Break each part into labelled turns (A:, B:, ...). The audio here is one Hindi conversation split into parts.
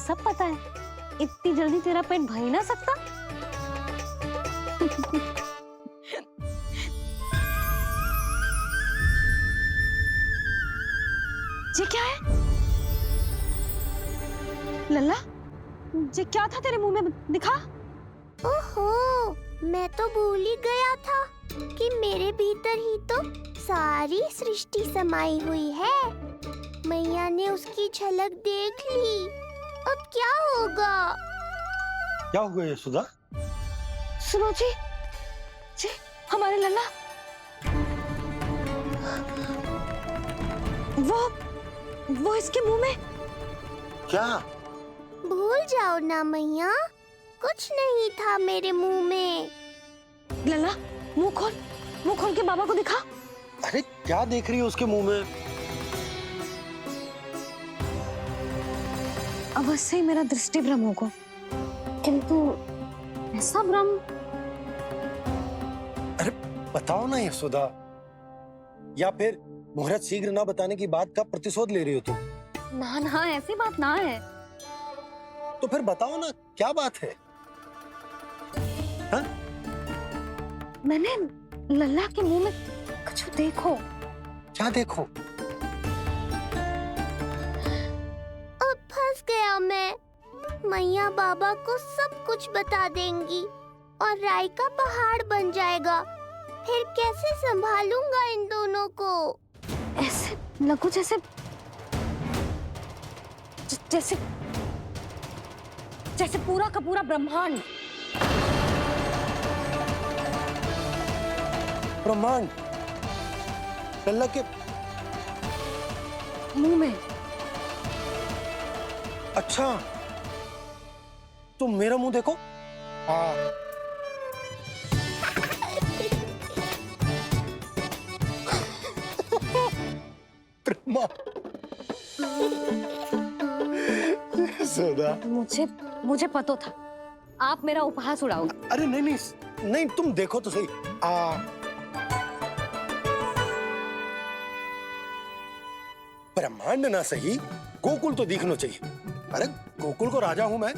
A: सब पता है। इतनी जल्दी तेरा पेट भर ही ना सकता। ये क्या है लल्ला? ये क्या था तेरे मुंह में, दिखा।
B: ओहो, मैं तो भूल ही गया था कि मेरे भीतर ही तो सारी सृष्टि समाई हुई है। मैया ने उसकी झलक देख ली। अब क्या होगा?
C: क्या हुआ यशोदा?
A: सुनो जी, हमारे लल्ला वो इसके मुंह में।
C: क्या?
B: भूल जाओ ना मैया, कुछ नहीं था मेरे मुंह में।
A: लल्ला मुंह खोल के बाबा को दिखा।
C: अरे क्या देख रही है उसके मुंह में?
A: अवश्य ही मेरा दृष्टि भ्रम होगा, किंतु ऐसा भ्रम।
C: अरे बताओ ना यशोदा, या फिर मुहूर्त शीघ्र ना बताने की बात का प्रतिशोध ले रही हो तुम?
A: ना ऐसी बात ना है।
C: तो फिर बताओ ना क्या बात है? हाँ?
A: मैंने लल्ला के मुंह में कुछ देखो।
C: क्या देखो?
B: अब फंस गया मैं। मैया बाबा को सब कुछ बता देंगी और राय का पहाड़ बन जाएगा। फिर कैसे संभालूंगा इन दोनों को?
A: ऐसे लगो जैसे जैसे पूरा का पूरा ब्रह्मांड।
C: ब्रह्मांड लल्ला के
A: मुंह में।
C: अच्छा, तुम मेरा मुंह देखो। हाँ। ब्रह्मा। यशोदा,
A: मुझे पता था आप मेरा उपहास उड़ाओगे।
C: अरे नहीं, तुम देखो तो सही। ब्रह्मांड ना सही, गोकुल तो दिखना चाहिए। अरे गोकुल को राजा हूं मैं,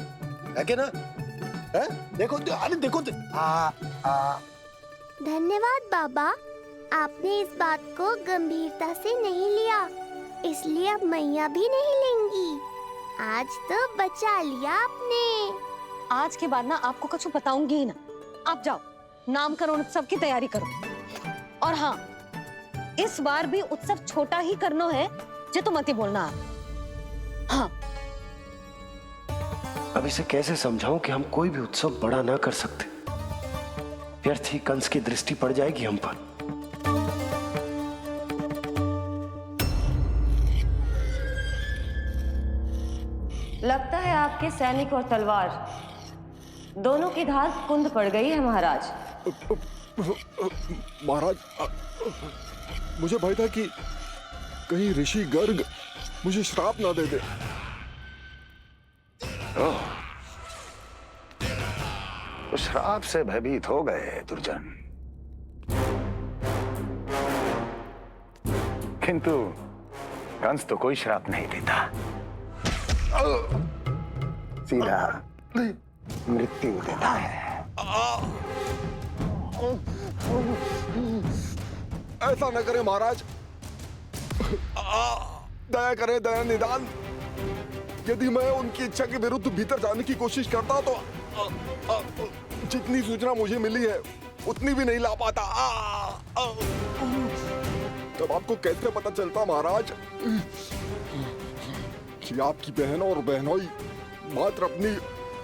C: है कि ना? है? देखो, अरे देखो।
B: धन्यवाद बाबा, आपने इस बात को गंभीरता से नहीं लिया, इसलिए अब मैया भी नहीं लेंगी। आज तो बचा लिया आपने।
A: आज के बाद ना आपको कुछ बताऊंगी ही ना। आप जाओ, नामकरण उत्सव की तैयारी करो। और हाँ, इस बार भी उत्सव छोटा ही करना है, जो तो मत ही बोलना आप। हाँ।
D: अब इसे कैसे समझाऊं कि हम कोई भी उत्सव बड़ा ना कर सकते। व्यर्थ ही कंस की दृष्टि पड़ जाएगी हम पर।
E: लगता है आपके सैनिक और तलवार दोनों की धार कुंद पड़ गई है महाराज।
F: महाराज, मुझे भय था कि कहीं ऋषि गर्ग मुझे श्राप ना दे दे।
G: तो श्राप से भयभीत हो गए दुर्जन, किंतु कंस तो कोई श्राप नहीं देता, सीधा मृत्यु देता है।
F: ऐसा न करें महाराज, दया करें, दया निदान। यदि मैं उनकी इच्छा के विरुद्ध भीतर जाने की कोशिश करता तो जितनी सूचना मुझे मिली है उतनी भी नहीं ला पाता। तब आपको कैसे पता चलता महाराज कि आपकी बहन और बहनोई मात्र अपनी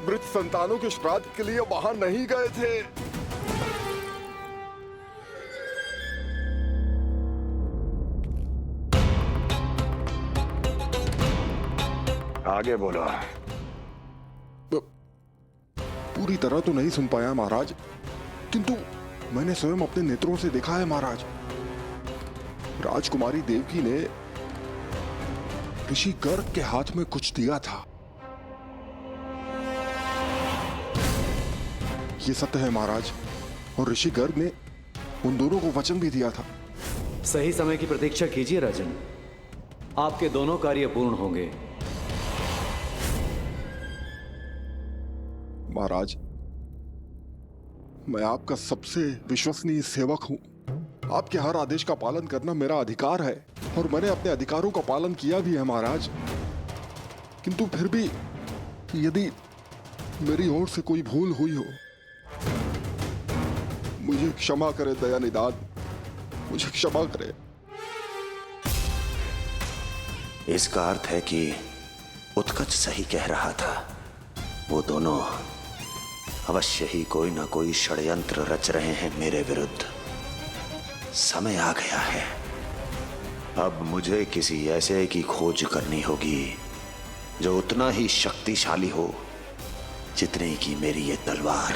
F: मृत संतानों के श्राद्ध के लिए वहां नहीं गए थे?
G: आगे बोलो।
F: पूरी तरह तो नहीं सुन पाया महाराज, किंतु मैंने स्वयं अपने नेत्रों से देखा है महाराज। राजकुमारी देवकी ने ऋषि गर्ग के हाथ में कुछ दिया था। ये सत्य है महाराज, और ऋषि गर्ग ने उन दोनों को वचन भी दिया था।
H: सही समय की प्रतीक्षा कीजिए राजन, आपके दोनों कार्य पूर्ण होंगे।
F: महाराज, मैं आपका सबसे विश्वसनीय सेवक हूं। आपके हर आदेश का पालन करना मेरा अधिकार है और मैंने अपने अधिकारों का पालन किया भी है महाराज। किंतु फिर भी यदि मेरी ओर से कोई भूल हुई हो, मुझे क्षमा करे दयानिधान, मुझे क्षमा करे।
G: इसका अर्थ है कि उत्कच सही कह रहा था। वो दोनों अवश्य ही कोई ना कोई षड्यंत्र रच रहे हैं मेरे विरुद्ध। समय आ गया है, अब मुझे किसी ऐसे की खोज करनी होगी जो उतना ही शक्तिशाली हो जितनी की मेरी ये तलवार।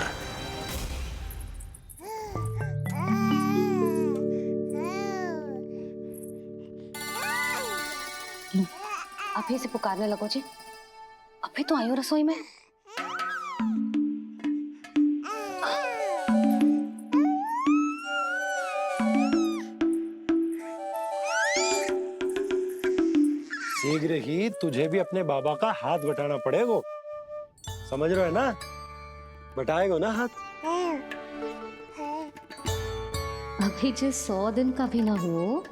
A: अभी से पुकारने लगो जी, अभी तो आई हो रसोई में।
D: शीघ्र ही तुझे भी अपने बाबा का हाथ बटाना पड़ेगा, समझ रहे हो ना? बटाएगो ना हाथ?
A: अभी जे 100 दिन का भी ना हो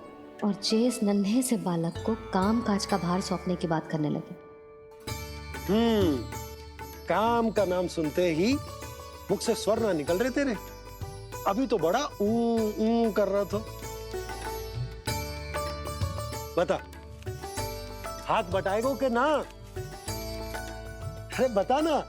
A: और जे इस नन्हे से बालक को काम काज का भार सौंपने की बात करने लगे।
D: काम का नाम सुनते ही मुख से स्वर ना निकल रहे तेरे। अभी तो बड़ा ऊ कर रहा था। बता, हाथ बटाएगो के ना? अरे बता ना।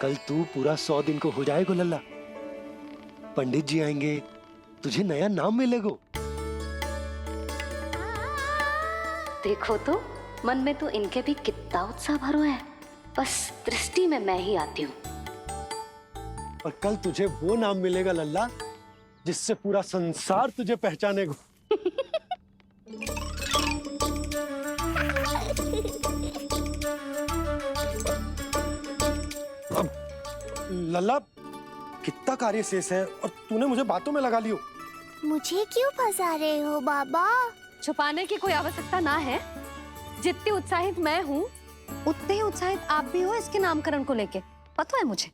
D: कल तू पूरा 100 दिन को हो जाएगा लल्ला। पंडित जी आएंगे, तुझे नया नाम मिलेगा।
A: देखो तो मन में तो इनके भी कितना उत्साह भरो है, बस दृष्टि में मैं ही आती हूँ।
D: और कल तुझे वो नाम मिलेगा लल्ला जिससे पूरा संसार तुझे पहचानेगा। अब लल्ला, कितना कार्य शेष है और तूने मुझे बातों में लगा लियो।
B: मुझे क्यों फंसा रहे हो बाबा?
A: छुपाने की कोई आवश्यकता ना है। जितनी उत्साहित मैं हूँ उतने ही उत्साहित आप भी हो इसके नामकरण को लेके, पता है मुझे।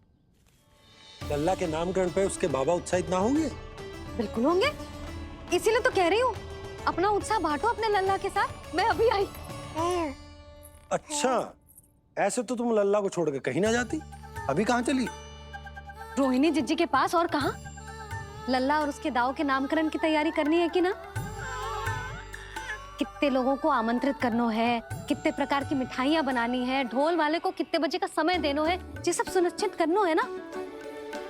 D: लल्ला के नामकरण पे उसके बाबा उत्साहित ना होंगे?
A: बिल्कुल होंगे, इसीलिए तो कह रही हूँ अपना उत्साह बांटो अपने लल्ला के साथ। मैं अभी आई।
D: अच्छा, ऐसे तो तुम लल्ला को छोड़ के कहीं ना जाती। अभी कहाँ चली?
A: रोहिणी जिज्जी के पास, और कहाँ। लल्ला और उसके दाव के नामकरण की तैयारी करनी है कि ना? कितने लोगों को आमंत्रित करना है, कितने प्रकार की मिठाइयां बनानी है, ढोल वाले को कितने बजे का समय देना है, ये सब सुनिश्चित करना है ना,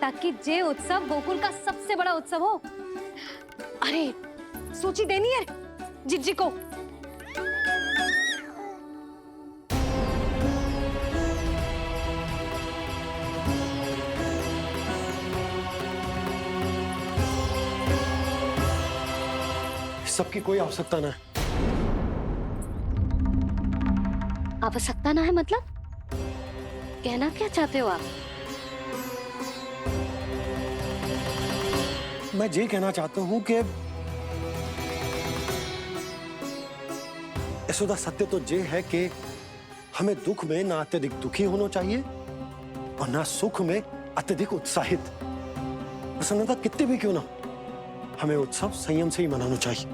A: ताकि जे उत्सव गोकुल का सबसे बड़ा उत्सव हो। अरे सूची देनी है जिज्जी को।
D: सबकी कोई आवश्यकता ना है।
A: आवश्यकता ना है मतलब? कहना क्या चाहते हो आप?
D: मैं ये कहना चाहता हूं कि यशोदा, सत्य तो ये है कि हमें दुख में ना अत्यधिक दुखी होना चाहिए और ना सुख में अत्यधिक उत्साहित। प्रसन्नता कितनी भी क्यों ना, हमें उत्सव संयम से ही मनाना चाहिए।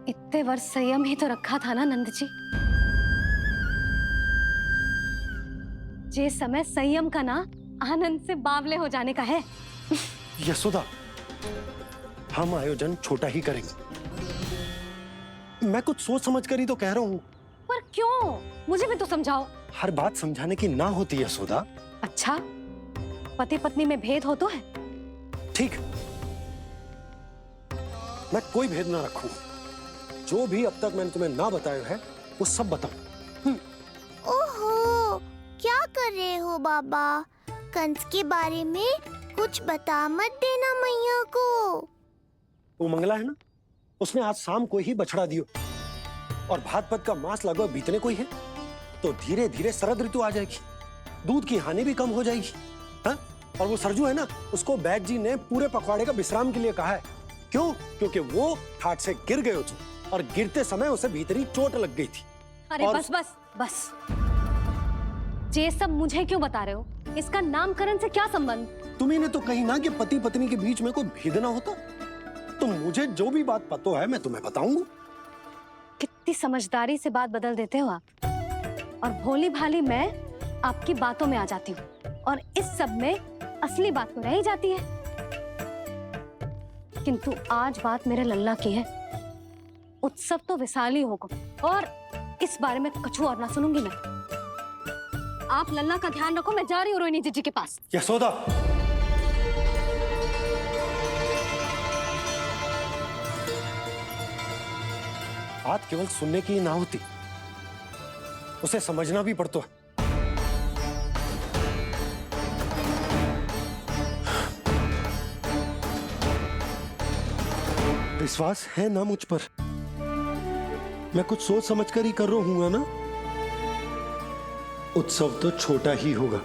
A: इतने वर्ष संयम ही तो रखा था ना नंद जी। ये समय संयम का ना आनंद से बावले हो जाने का है।
D: यशोदा, हम आयोजन छोटा ही करेंगे। मैं कुछ सोच समझ कर ही तो कह रहा हूँ।
A: पर क्यों? मुझे भी तो समझाओ।
D: हर बात समझाने की ना होती यशोदा।
A: अच्छा, पति पत्नी में भेद हो तो है?
D: ठीक, मैं कोई भेद ना रखूं। जो भी अब तक मैंने तुम्हें ना बताया है वो सब बताऊं।
B: ओहो, क्या कर रहे हो बाबा? कंस के बारे में कुछ बता मत देना मैया को।
D: वो मंगला है ना, उसने आज शाम को ही बछड़ा दियो। और भात पत का मांस लगभग बीतने को ही है, तो धीरे धीरे शरद ऋतु आ जाएगी, दूध की हानि भी कम हो जाएगी। हाँ? और वो सरजू है ना, उसको बैग जी ने पूरे पखवाड़े का विश्राम के लिए कहा है। क्यों? क्योंकि वो ठाट से गिर गए थे और गिरते समय उसे भीतरी चोट लग गई थी।
A: अरे
D: और...
A: बस बस बस, ये सब मुझे क्यों बता रहे हो? इसका नामकरण से क्या संबंध?
D: तुम्ही ने तो कही ना कि पति पत्नी के बीच में कोई भेद ना होता, तो मुझे जो भी बात पता है मैं तुम्हें बताऊंगा।
A: कितनी समझदारी से बात बदल देते हो आप, और भोली भाली मैं आपकी बातों में आ जाती हूँ, और इस सब में असली बात तो रह ही जाती है। किंतु आज बात मेरे लल्ला की है। उत्सव तो विशाल ही होगा, और इस बारे में कछु और ना सुनूंगी मैं। आप लल्ला का ध्यान रखो, मैं जा रही हूँ रोहिणी जीजी के पास।
D: यशोदा, बात केवल सुनने की ना होती, उसे समझना भी पड़ता है। विश्वास है ना मुझ पर? मैं कुछ सोच समझ कर ही कर रहा हूँ ना। उत्सव तो छोटा ही होगा।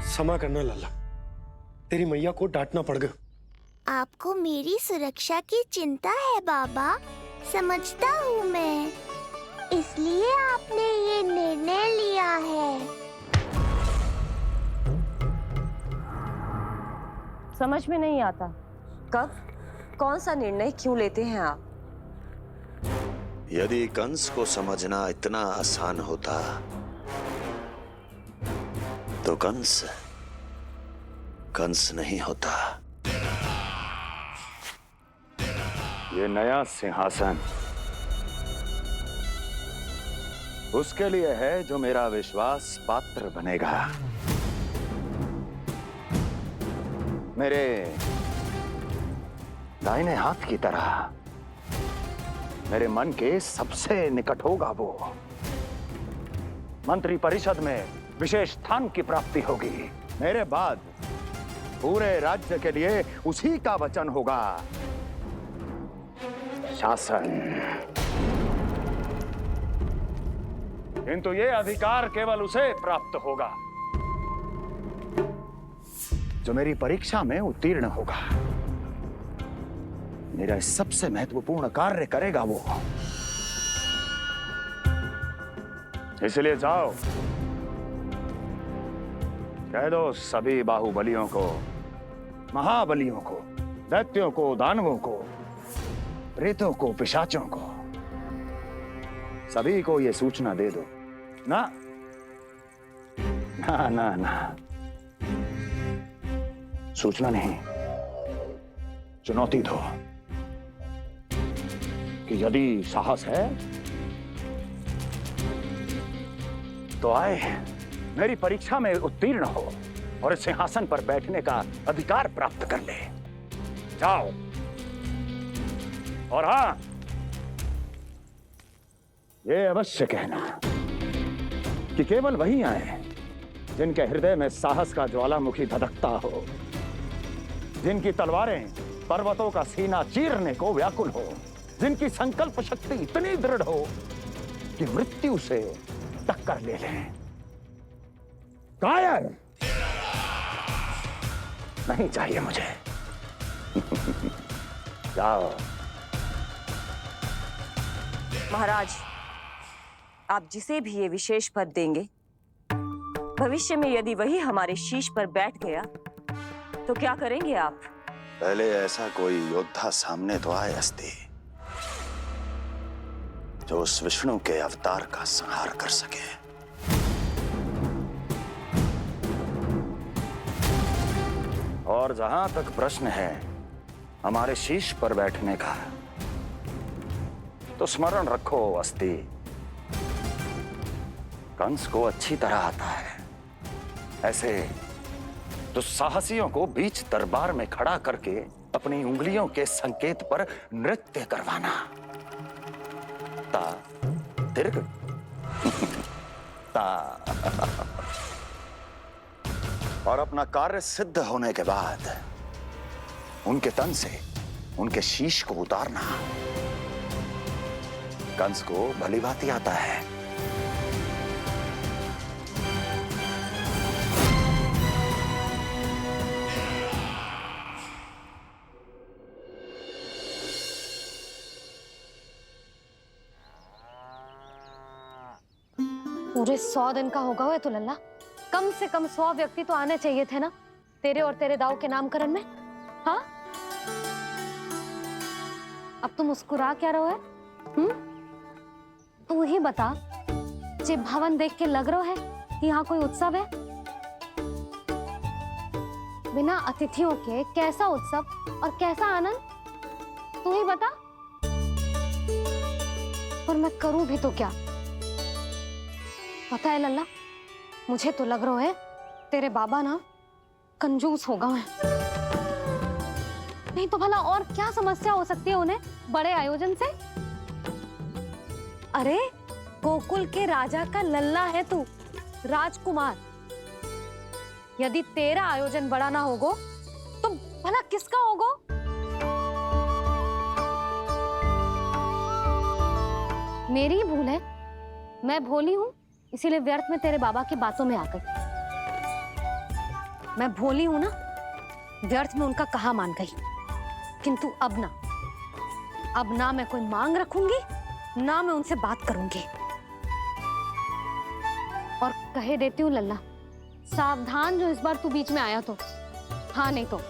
D: क्षमा करना लल्ला, तेरी मैया को डांटना पड़ गया।
B: आपको मेरी सुरक्षा की चिंता है बाबा, समझता हूँ मैं, इसलिए आपने ये निर्णय लिया है।
E: समझ में नहीं आता, कब कौन सा निर्णय क्यों लेते हैं आप?
G: यदि कंस को समझना इतना आसान होता तो कंस नहीं होता।
I: ये नया सिंहासन उसके लिए है जो मेरा विश्वास पात्र बनेगा। मेरे दाहिने हाथ की तरह मेरे मन के सबसे निकट होगा वो। मंत्री परिषद में विशेष स्थान की प्राप्ति होगी। मेरे बाद पूरे राज्य के लिए उसी का वचन होगा। शासन। किंतु ये अधिकार केवल उसे प्राप्त होगा जो मेरी परीक्षा में उत्तीर्ण होगा। मेरा सबसे महत्वपूर्ण कार्य करेगा वो। इसलिए जाओ, कह दो सभी बाहुबलियों को, महाबलियों को, दैत्यों को, दानवों को, प्रेतों को, पिशाचों को, सभी को ये सूचना दे दो ना ना ना ना, सूचना नहीं, चुनौती दो कि यदि साहस है तो आए, मेरी परीक्षा में उत्तीर्ण हो और इस सिंहासन पर बैठने का अधिकार प्राप्त कर ले। जाओ। और हाँ, ये अवश्य कहना कि केवल वही आए जिनके हृदय में साहस का ज्वालामुखी धधकता हो, जिनकी तलवारें पर्वतों का सीना चीरने को व्याकुल हो, जिनकी संकल्प शक्ति इतनी दृढ़ हो कि मृत्यु से टक्कर ले लें। कायर नहीं चाहिए मुझे। जाओ।
E: महाराज, आप जिसे भी ये विशेष पद देंगे, भविष्य में यदि वही हमारे शीश पर बैठ गया तो क्या करेंगे आप?
G: पहले ऐसा कोई योद्धा सामने तो आए अस्ति जो उस विष्णु के अवतार का संहार कर सके।
I: और जहां तक प्रश्न है हमारे शीश पर बैठने का, तो स्मरण रखो अस्ति, कंस को अच्छी तरह आता है ऐसे तो साहसियों को बीच दरबार में खड़ा करके अपनी उंगलियों के संकेत पर नृत्य करवाना। ता दीर्घ ता। और अपना कार्य सिद्ध होने के बाद उनके तन से उनके शीश को उतारना कंस को भली भांति आता है।
A: पूरे 100 दिन का होगा हुआ तो लल्ला, कम से कम 100 व्यक्ति तो आने चाहिए थे ना तेरे और तेरे दाऊ के नामकरण में। हाँ, अब तुम मुस्कुरा क्या रहो है? तू ही बता, जे भवन देख के लग रहा है कि यहाँ कोई उत्सव है? बिना अतिथियों के कैसा उत्सव और कैसा आनंद, तू ही बता। और मैं करूं भी तो क्या? पता है लल्ला, मुझे तो लग रहा है तेरे बाबा ना कंजूस होगा है। नहीं तो भला और क्या समस्या हो सकती है उन्हें बड़े आयोजन से? अरे गोकुल के राजा का लल्ला है तू, राजकुमार। यदि तेरा आयोजन बड़ा ना होगो तो भला किसका होगो? मेरी ही भूल है, मैं भोली हूं, इसीलिए व्यर्थ में तेरे बाबा की बातों में आ गई। मैं भोली हूं ना, व्यर्थ में उनका कहा मान गई। किंतु अब ना मैं कोई मांग रखूंगी, ना मैं उनसे बात करूंगी। और कहे देती हूँ लल्ला, सावधान जो इस बार तू बीच में आया तो। हाँ नहीं तो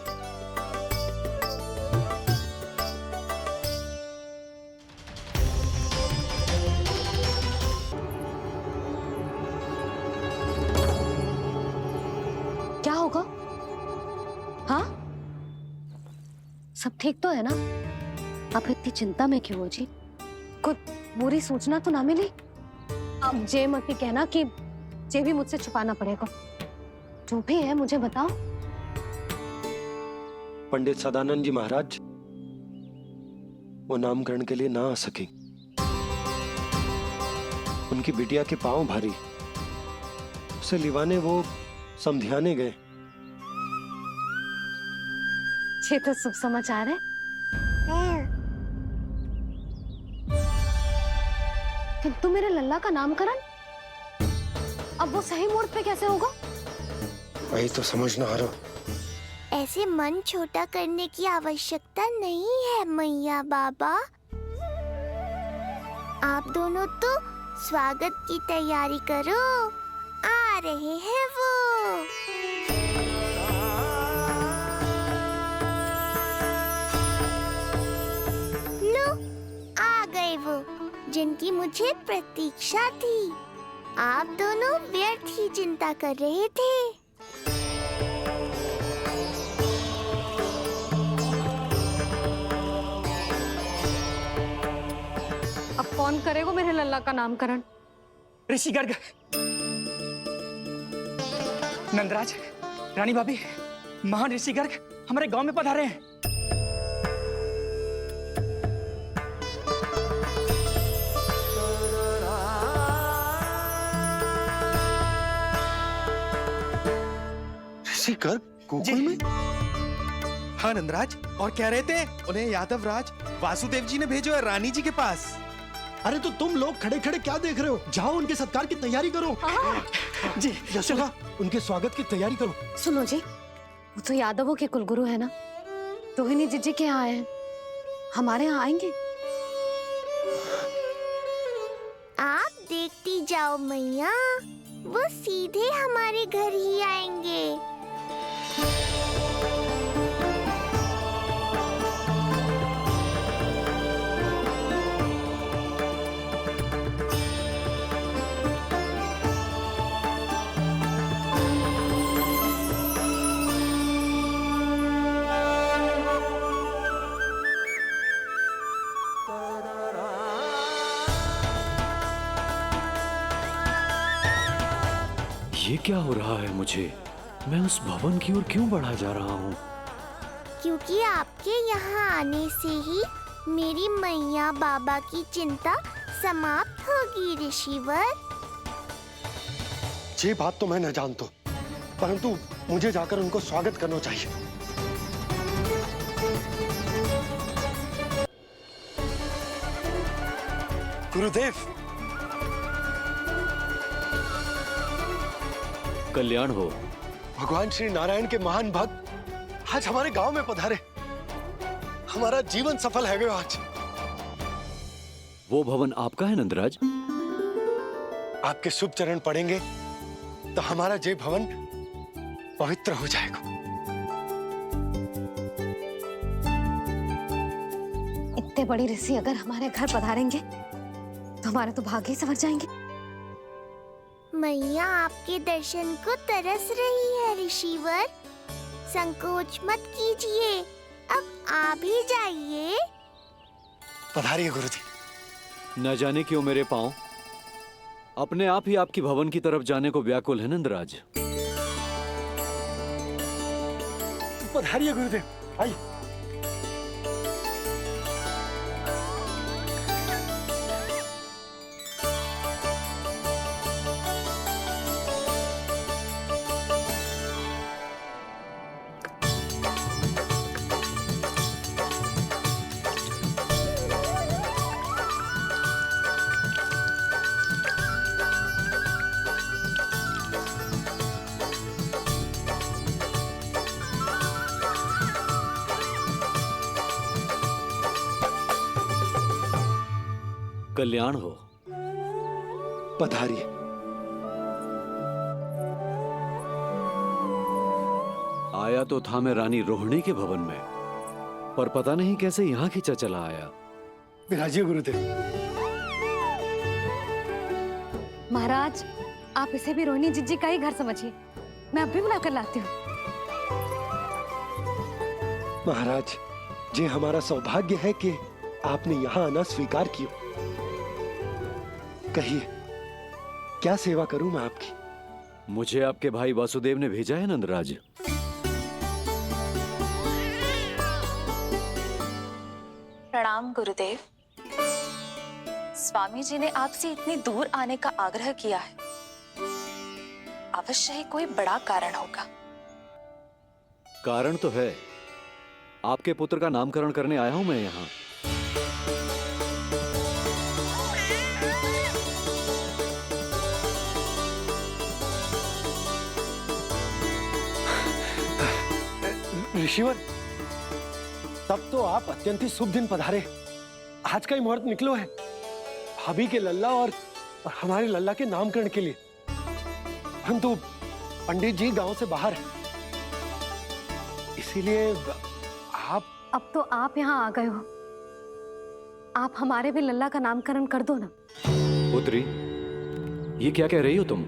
A: क्या होगा? हाँ, सब ठीक तो है ना? आप इतनी चिंता में क्यों हो जी? कुछ बुरी सूचना तो ना मिली? अब जे मत ही कहना कि जे भी मुझसे छुपाना पड़ेगा। जो भी है मुझे बताओ।
D: पंडित सदानंद जी महाराज वो नामकरण के लिए ना आ सके। उनकी बिटिया के पांव भारी, उसे लिवाने वो समझाने गए।
A: ये तो शुभ समाचार है। किंतु मेरे लल्ला का नामकरण अब वो सही मुहूर्त पे कैसे होगा?
C: वही तो समझ ना आ रहा।
B: ऐसे मन छोटा करने की आवश्यकता नहीं है मैया बाबा। आप दोनों तो स्वागत की तैयारी करो, आ रहे हैं वो। लो, आ गए वो जिनकी मुझे प्रतीक्षा थी। आप दोनों व्यर्थ ही चिंता कर रहे थे।
A: अब कौन करेगा मेरे लल्ला का नामकरण?
J: ऋषि गर्ग, नंदराज, रानी भाभी, महान ऋषि गर्ग हमारे गांव में पधारे हैं।
C: ऋषि गर्ग गोकुल में?
K: हाँ नंदराज, और कह रहे थे उन्हें यादव राज वासुदेव जी ने भेजो है रानी जी के पास।
D: अरे तो तुम लोग खड़े खड़े क्या देख रहे हो? जाओ उनके सत्कार की तैयारी करो।
J: जी
D: यशोदा, उनके स्वागत की तैयारी करो।
A: सुनो जी, वो तो यादवों के कुलगुरु है ना, रोहिणी जीजी के यहाँ आए हैं, हमारे यहाँ आएंगे।
B: आप देखती जाओ मैया, वो सीधे हमारे घर ही आएंगे।
H: ये क्या हो रहा है मुझे? मैं उस भवन की ओर क्यों बढ़ा जा रहा हूँ?
B: क्योंकि आपके यहाँ आने से ही मेरी मैया बाबा की चिंता समाप्त होगी ऋषिवर।
D: ये बात तो मैं न जानता, परंतु मुझे जाकर उनको स्वागत करना चाहिए। गुरुदेव,
H: कल्याण हो।
D: भगवान श्री नारायण के महान भक्त आज हमारे गांव में पधारे। हमारा जीवन सफल है गयो आज।
H: वो भवन आपका है नंदराज?
D: आपके शुभ चरण पड़ेंगे तो हमारा जय भवन पवित्र हो जाएगा।
A: इतने बड़ी ऋषि अगर हमारे घर पधारेंगे तो हमारे तो भाग्य ही संवर जाएंगे।
B: मैया आपके दर्शन को तरस रही है ऋषिवर। संकोच मत कीजिए, अब आप ही जाइए।
D: पधारिए गुरुजी।
H: न जाने क्यों मेरे पांव अपने आप ही आपकी भवन की तरफ जाने को व्याकुल है नंदराज।
D: पधारिए गुरुदेव, आइए।
H: कल्याण हो।
D: पधारिए।
H: आया तो था मैं रानी रोहिणी के भवन में, पर पता नहीं कैसे यहाँ खींचा चला आया।
D: विराजिए गुरुदेव।
A: महाराज, आप इसे भी रोहिणी जिज्जी का ही घर समझिए। मैं अब भी बुला कर लाती हूँ।
D: महाराज, ये हमारा सौभाग्य है कि आपने यहाँ आना स्वीकार किया। कहिए, क्या सेवा करूं मैं आपकी?
H: मुझे आपके भाई वासुदेव ने भेजा है नंदराज।
L: प्रणाम गुरुदेव। स्वामी जी ने आपसे इतनी दूर आने का आग्रह किया है। अवश्य ही कोई बड़ा कारण होगा।
H: कारण तो है। आपके पुत्र का नामकरण करने आया हूं मैं यहाँ।
D: ऋषिवर, तब तो आप अत्यंत ही शुभ दिन पधारे। आज का ही मुहूर्त निकलो है भाभी के लल्ला और हमारे लल्ला के नामकरण के लिए। परंतु पंडित जी गांव से बाहर है, इसीलिए आप।
A: अब तो आप यहाँ आ गए हो, आप हमारे भी लल्ला का नामकरण कर दो ना।
H: पुत्री, ये क्या कह रही हो तुम?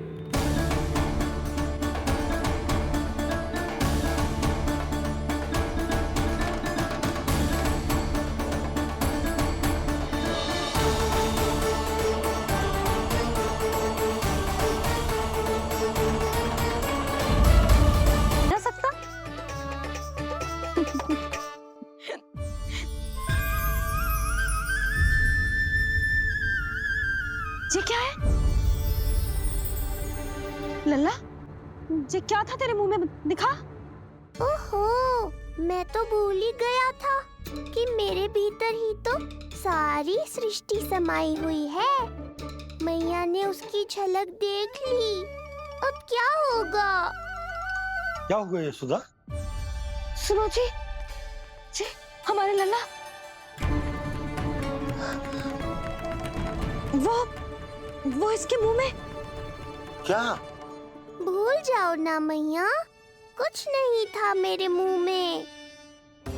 A: ये क्या है? लल्ला, ये क्या था तेरे मुंह में? दिखा।
B: ओहो, मैं तो भूल ही गया था कि मेरे भीतर ही तो सारी सृष्टि समाई हुई है। मैया ने उसकी झलक देख ली। अब क्या होगा?
D: क्या हुआ यशोदा?
A: सुनो जी, जी हमारे लल्ला, वो इसके मुंह में।
D: क्या?
B: भूल जाओ ना मैया, कुछ नहीं था मेरे मुंह में।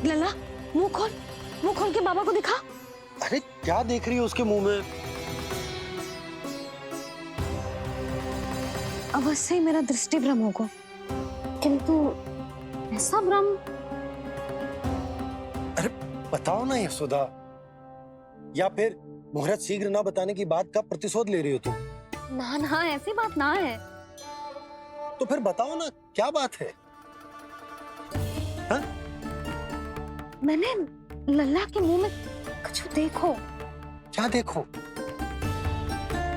A: लल्ला, मुंह खोल के बाबा को दिखा।
D: अरे क्या देख रही है उसके मुंह में?
A: अवश्य ही मेरा दृष्टि भ्रम होगा, किंतु ऐसा भ्रम।
D: अरे बताओ ना यशोदा, या फिर मुहूर्त शीघ्र ना बताने की बात का प्रतिशोध ले रही हो तुम?
A: ना ऐसी बात ना है।
C: तो फिर बताओ ना क्या बात है?
A: मैंने लल्ला के मुंह में कुछ देखो।
C: क्या देखो?